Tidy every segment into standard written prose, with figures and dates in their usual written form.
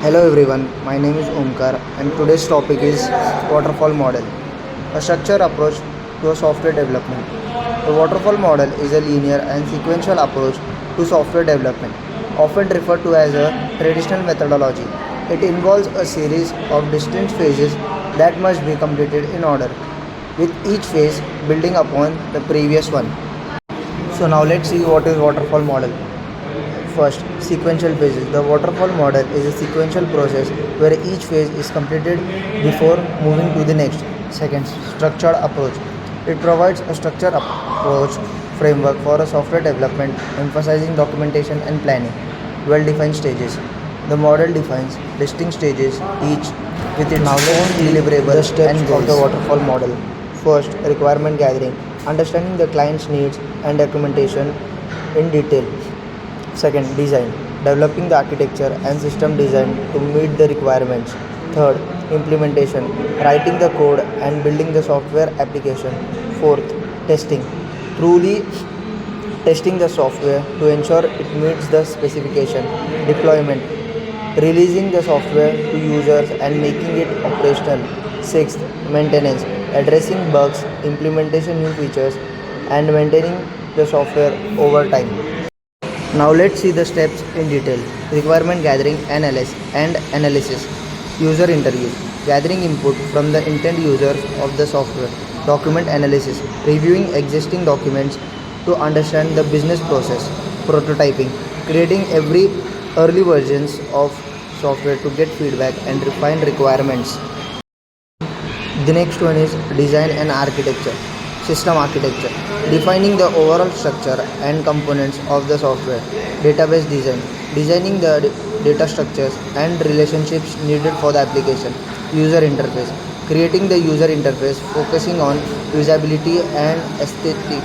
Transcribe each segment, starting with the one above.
Hello everyone, my name is Omkar and today's topic is Waterfall Model, a structured approach to a software development. The Waterfall Model is a linear and sequential approach to software development, often referred to as a traditional methodology. It involves a series of distinct phases that must be completed in order, with each phase building upon the previous one. So now let's see what is Waterfall Model. First, sequential phases. The waterfall model is a sequential process where each phase is completed before moving to the next. Second, structured approach. It provides a structured approach framework for a software development, emphasizing documentation and planning. Well-defined stages. The model defines distinct stages, each with its own deliverable and of the waterfall model. First, requirement gathering. Understanding the client's needs and documentation in detail. Second, design. Developing the architecture and system design to meet the requirements. Third, implementation. Writing the code and building the software application. Fourth, testing. Truly testing the software to ensure it meets the specification. Deployment. Releasing the software to users and making it operational. Sixth, maintenance. Addressing bugs, implementation new features, and maintaining the software over time. Now let's see the steps in detail. Requirement gathering and analysis. User interviews. Gathering input from the intent users of the software. Document analysis. Reviewing existing documents to understand the business process. Prototyping. Creating every early versions of software to get feedback and refine requirements. The next one is design and architecture. System architecture. Defining the overall structure and components of the software. Database design. Designing the data structures and relationships needed for the application. User interface. Creating the user interface focusing on usability and aesthetics.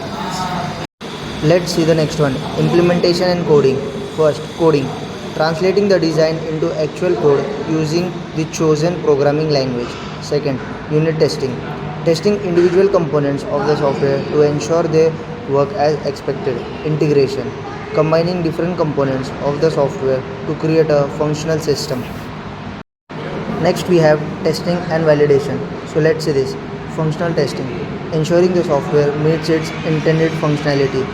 Let's see the next one. Implementation and coding. First, coding. Translating the design into actual code using the chosen programming language. Second, unit testing. Testing individual components of the software to ensure they work as expected. Integration. Combining different components of the software to create a functional system. Next we have testing and validation. So let's see this. Functional testing. Ensuring the software meets its intended functionality.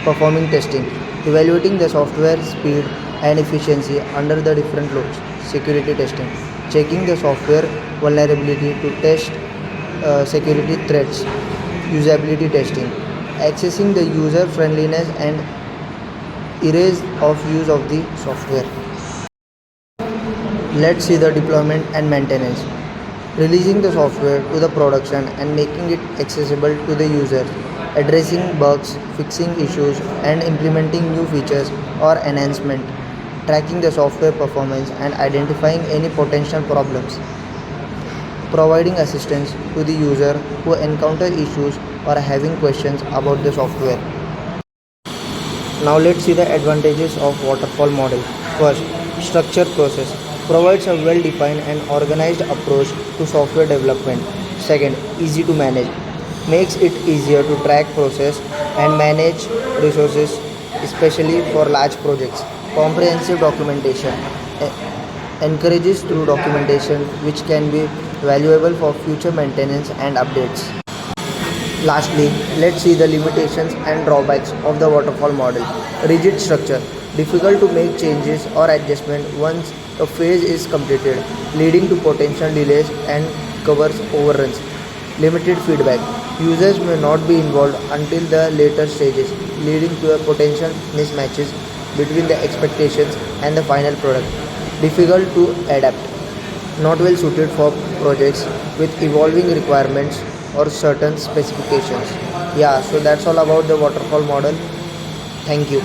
Performing testing. Evaluating the software speed and efficiency under the different loads. Security testing. Checking the software vulnerability to test security threats. Usability testing. Accessing the user friendliness and ease of use of the software. Let's see the deployment and maintenance. Releasing the software to the production and making it accessible to the user. Addressing bugs, fixing issues, and implementing new features or enhancement. Tracking the software performance and identifying any potential problems. Providing assistance to the user who encounter issues or having questions about the software. Now let's see the advantages of waterfall model. First, structured process. Provides a well-defined and organized approach to software development. Second, easy to manage. Makes it easier to track process and manage resources, especially for large projects. Comprehensive documentation. Encourages through documentation which can be valuable for future maintenance and updates. Lastly, let's see the limitations and drawbacks of the waterfall model. Rigid structure. Difficult to make changes or adjustment once a phase is completed, leading to potential delays and covers overruns. Limited feedback. Users may not be involved until the later stages, leading to a potential mismatches between the expectations and the final product. Difficult to adapt. Not well suited for projects with evolving requirements or certain specifications. Yeah, so that's all about the waterfall model. Thank you.